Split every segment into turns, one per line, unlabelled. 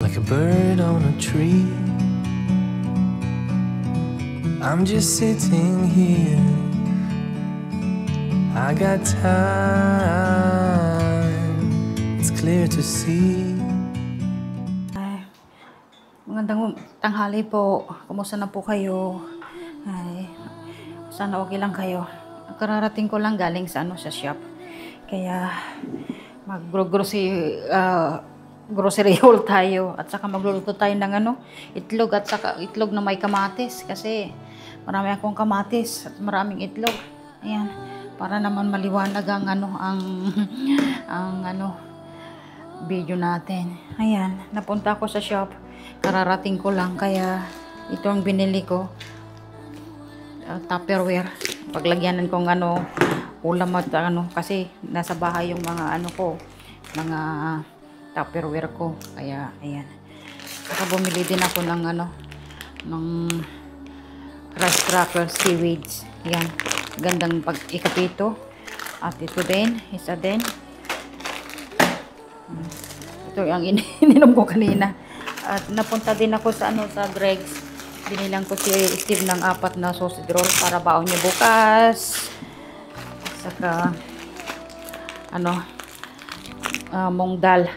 like a bird on a tree. I'm just sitting here, I got time, it's clear to see.
Ay, magandang tanghali po. Kumusta na po kayo? Ay, sana okay lang kayo. Kararating ko lang galing sa shop. Kaya grocery haul tayo at saka magluluto tayo ng itlog at saka itlog na may kamatis kasi marami akong kamatis at maraming itlog. Ayan, para naman maliwanag ang video natin. Ayan, napunta ako sa shop. Kararating ko lang kaya ito ang binili ko. Tupperware. Paglagyanan kong ulam at kasi nasa bahay yung mga mga Tupperware ko. Kaya ayan. Saka bumili din ako ng rice crackers, seaweeds. Ayan. Gandang ikapito. At ito din, isa din. Ito yung ininom ko kanina. At napunta din ako sa sa Greg's. Binilang ko si Steve ng 4 na sausage roll para baon niya bukas. Saka mungdal,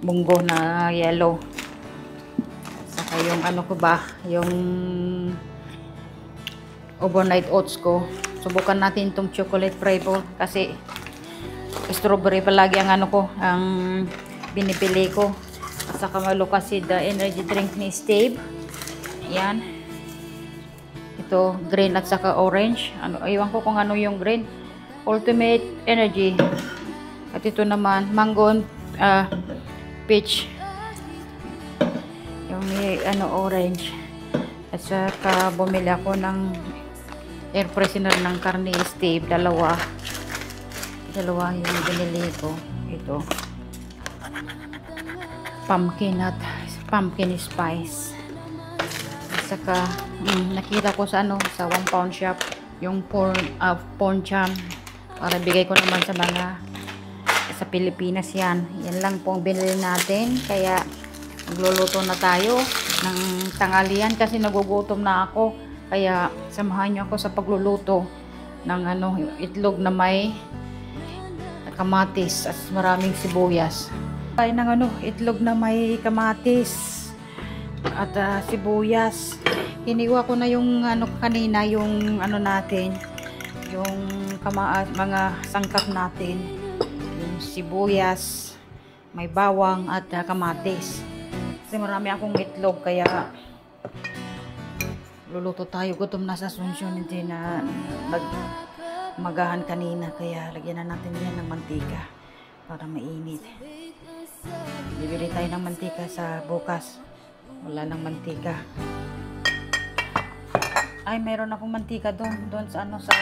munggo na yellow. Saka yung yung overnight oats ko. Subukan natin itong chocolate flavor kasi strawberry palagi ang ang binipili ko. At saka malukas the energy drink ni Steve. Yan. Ito green at saka orange. Iwan ko kung ano yung green. Ultimate energy. At ito naman mango peach. Yung orange. At saka bumili ako ng air freshener ng karne Steve, dalawa yung binili ko. Ito pumpkin spice. At saka nakita ko sa 1 pound shop yung porn cham para bigay ko naman sa mga sa Pilipinas. Yan lang pong binili natin. Kaya magluluto na tayo ng tanghalian kasi nagugutom na ako. Kaya samahan niyo ako sa pagluluto ng itlog na may kamatis at maraming sibuyas. Ay ng itlog na may kamatis at sibuyas. Hiniwa ko na yung kanina yung natin, yung mga sangkap natin. Sibuyas, may bawang at kamatis. Kasi marami akong itlog kaya luluto tayo. Gutom na sa Asuncion, hindi na magahan kanina kaya lagyan na natin yan ng mantika para mainit. Bibili tayo ng mantika sa bukas. Wala nang mantika. Ay, mayroon akong mantika doon sa sa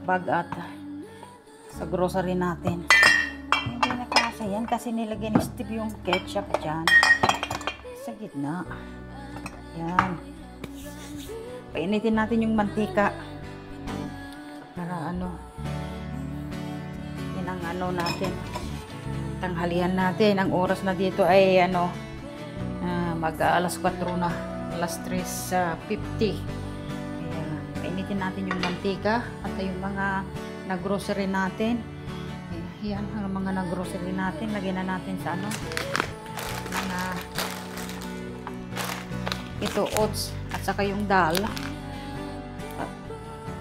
bag at sa grocery natin. Hindi na kasi yan kasi nilagyan ni Steve yung ketchup dyan sa gitna. Yan. Painitin natin yung mantika para yan ang natin, tanghalian natin. Ang oras na dito ay mag alas 4 na, alas 3:50. Kaya painitin natin yung mantika at yung mga na-grocery natin. Yan ang mga na-grocery natin. Lagyan na natin sa mga ito oats at saka yung dal.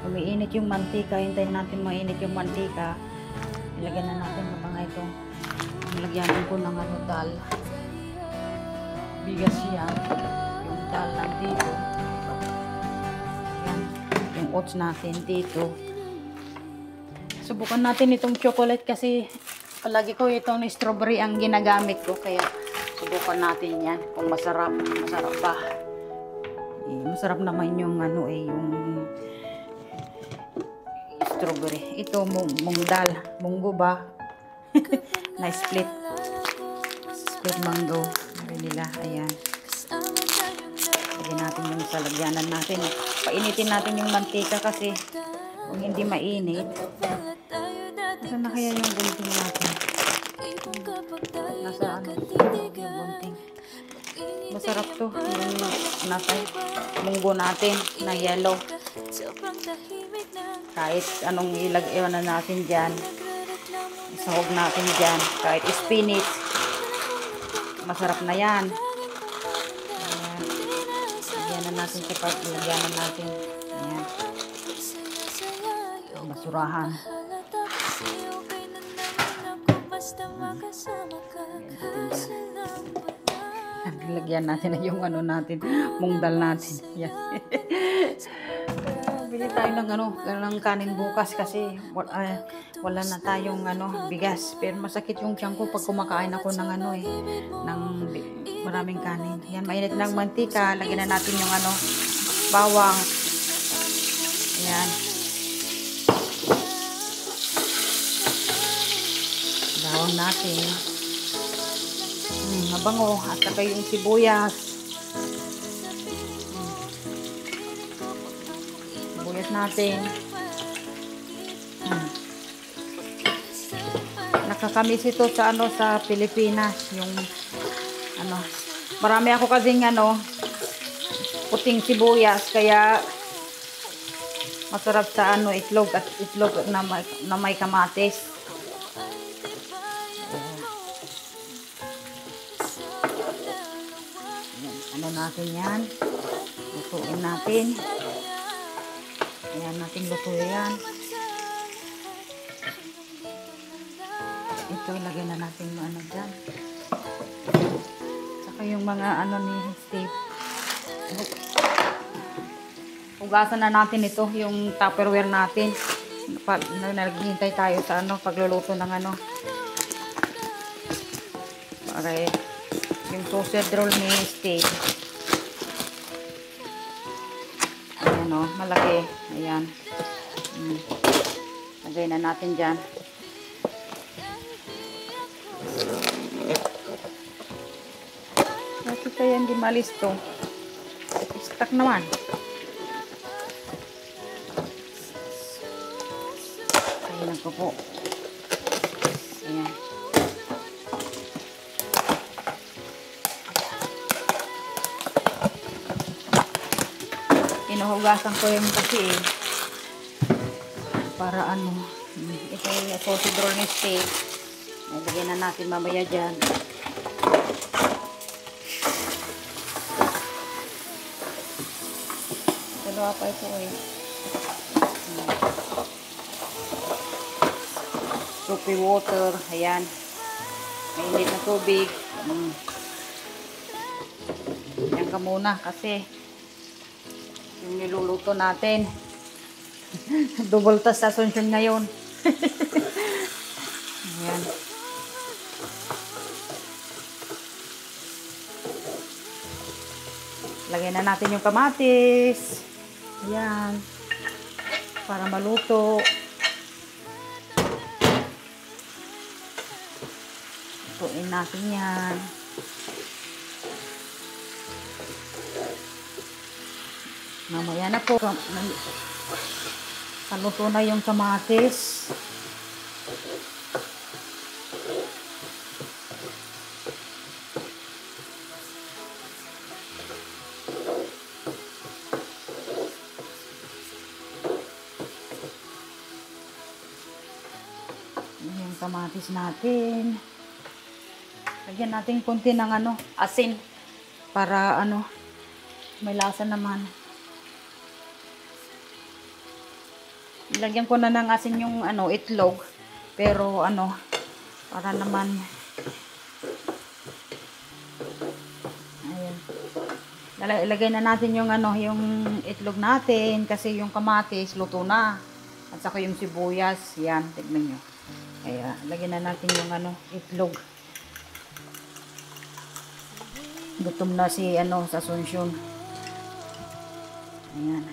Umiinit yung mantika. Hintayin natin mainit yung mantika. Ilagyan na natin mga ito. Lagyan ko ng dal. Bigas yan. Yung dal nandito. Yan. Yung oats natin dito. Subukan natin itong chocolate kasi palagi ko itong strawberry ang ginagamit ko. Kaya subukan natin yan kung masarap. Masarap ba? Masarap naman yung yung strawberry. Ito mungdal. Munggo ba? Na split mango. Nila. Ayan. Lagyan natin yung salagyanan natin. Painitin natin yung mantika kasi kung hindi mainit. Saan na kaya yung gunting natin? Nasa yung gunting. Masarap to. Yung natay, munggo natin na yellow. Kahit anong ilagay na natin dyan. Isahog natin dyan. Kahit spinach. Masarap na yan. Ayan na natin sa paglagyan na natin. Ayan. Basurahan. Lagyan natin na yung ano natin, mungdal natin. Yan. Bili tayo ng ng kanin bukas kasi wala na tayong bigas. Pero masakit yung tiyan ko pag kumakain ako ng ng maraming kanin. Yan, mainit ng mantika, lagyan na natin yung bawang. Ayan. Bawang natin. Mabango. At saka yung sibuyas. Sibuyas natin. Nakakamis ito sa sa Pilipinas. Yung marami ako kasing puting sibuyas. Kaya masarap sa itlog at itlog na may kamatis. Natin yan. Lutuin natin. Ayan natin lutuin yan. Ito ilagay na natin yung dyan. Saka yung mga ni Steve. Hugasan na natin ito. Yung Tupperware natin. Naghihintay tayo sa pagluluto ng para yung sausage roll ni Steve. Malaki. Ayan. Lagay na natin dyan. Bakit kaya hindi malis to? Stuck naman. Ayan ko po. Ayan. Inuhugasan ko yung kasi para ito yung sausage roll ni steak. Nalagyan na natin mamaya dyan. Dalawa pa ito soapy water. Ayan. Mainit na tubig. Yan ka muna kasi yung niluluto natin. Double task sa Asuncion ngayon. Ayan. Lagyan na natin yung kamatis. Ayan. Para maluto. Lutuin natin yan. Mamaya na po. Kaluto na yung kamatis. Yung kamatis natin. Lagyan natin konti ng asin para may lasa naman. Lagyan ko na ng asin yung itlog. Pero para naman ayan. Ilagay na natin yung yung itlog natin kasi yung kamatis luto na. At saka yung sibuyas, yan, tignan nyo. Kaya lagyan na natin yung itlog. Gutom na si sa Asuncion. Ayan.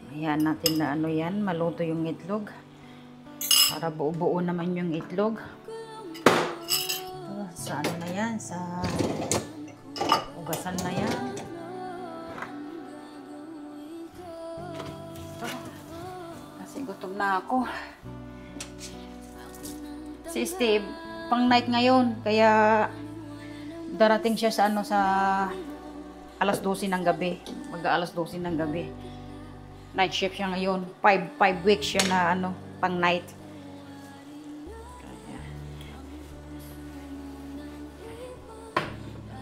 Ayan natin na yan, maluto yung itlog. Para buo-buo naman yung itlog. Sa na yan, sa ugasan na yan. Kasi gutom na ako. Si Steve, pang night ngayon, kaya darating siya sa ano, sa alas 12 ng gabi. Mag-aalas 12 ng gabi. Night shift siya ngayon. 5 weeks siya na ano, pang night.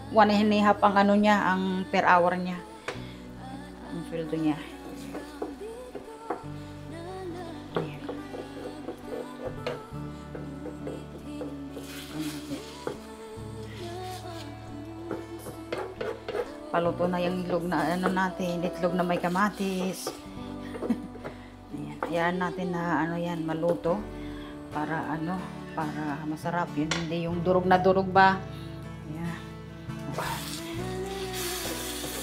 One and a half ang ano niya, ang per hour niya. Ang sweldo niya. Ayan. Paluto na yung itlog na ano natin, itlog na may kamatis. Ayan, hayaan natin na ano yan, maluto para ano, para masarap yun, hindi yung durog na durog ba. Ayan.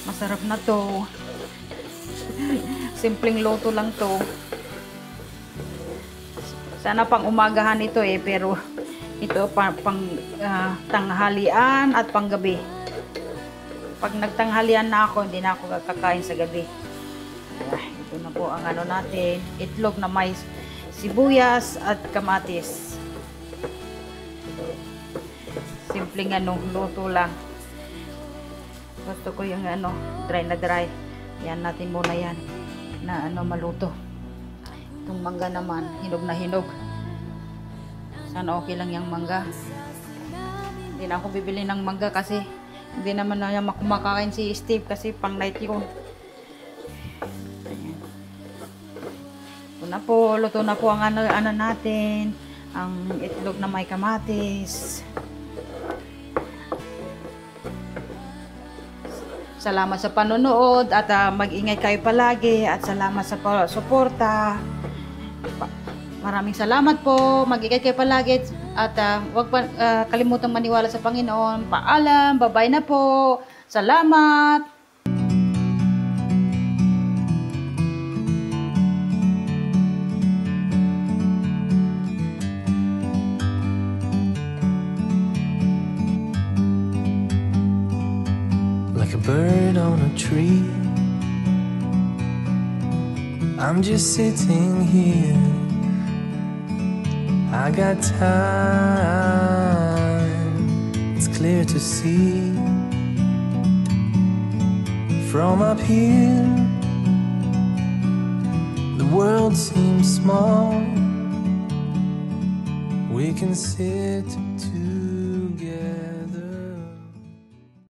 Masarap na to. Simpleng luto lang to. Sana pang umagahan ito pero ito pang tanghalian at pang gabi. Pag nagtanghalian na ako, hindi na ako kakain sa gabi. Ito na po ang ano natin, itlog na may sibuyas at kamatis. Simpleng ano, luto lang. Gusto ko yung ano, dry na dry. Yan natin muna yan na ano, maluto. Itong mangga naman, hinog na hinog. Sana okay lang yung mangga. Hindi na ako bibili ng mangga kasi hindi naman na kumakain si Steve kasi pang night yun. Ayan. Ito na po, luto na po ang ano natin, ang itlog na may kamatis. Salamat sa panonood at mag-ingay kayo palagi at salamat sa suporta. Maraming salamat po. Mag-ingay kayo palagi at huwag kalimutang maniwala sa Panginoon. Paalam. Bye-bye na po. Salamat.
Like a bird on a tree, I'm just sitting here. I got time, it's clear to see. From up here, the world seems small. We can sit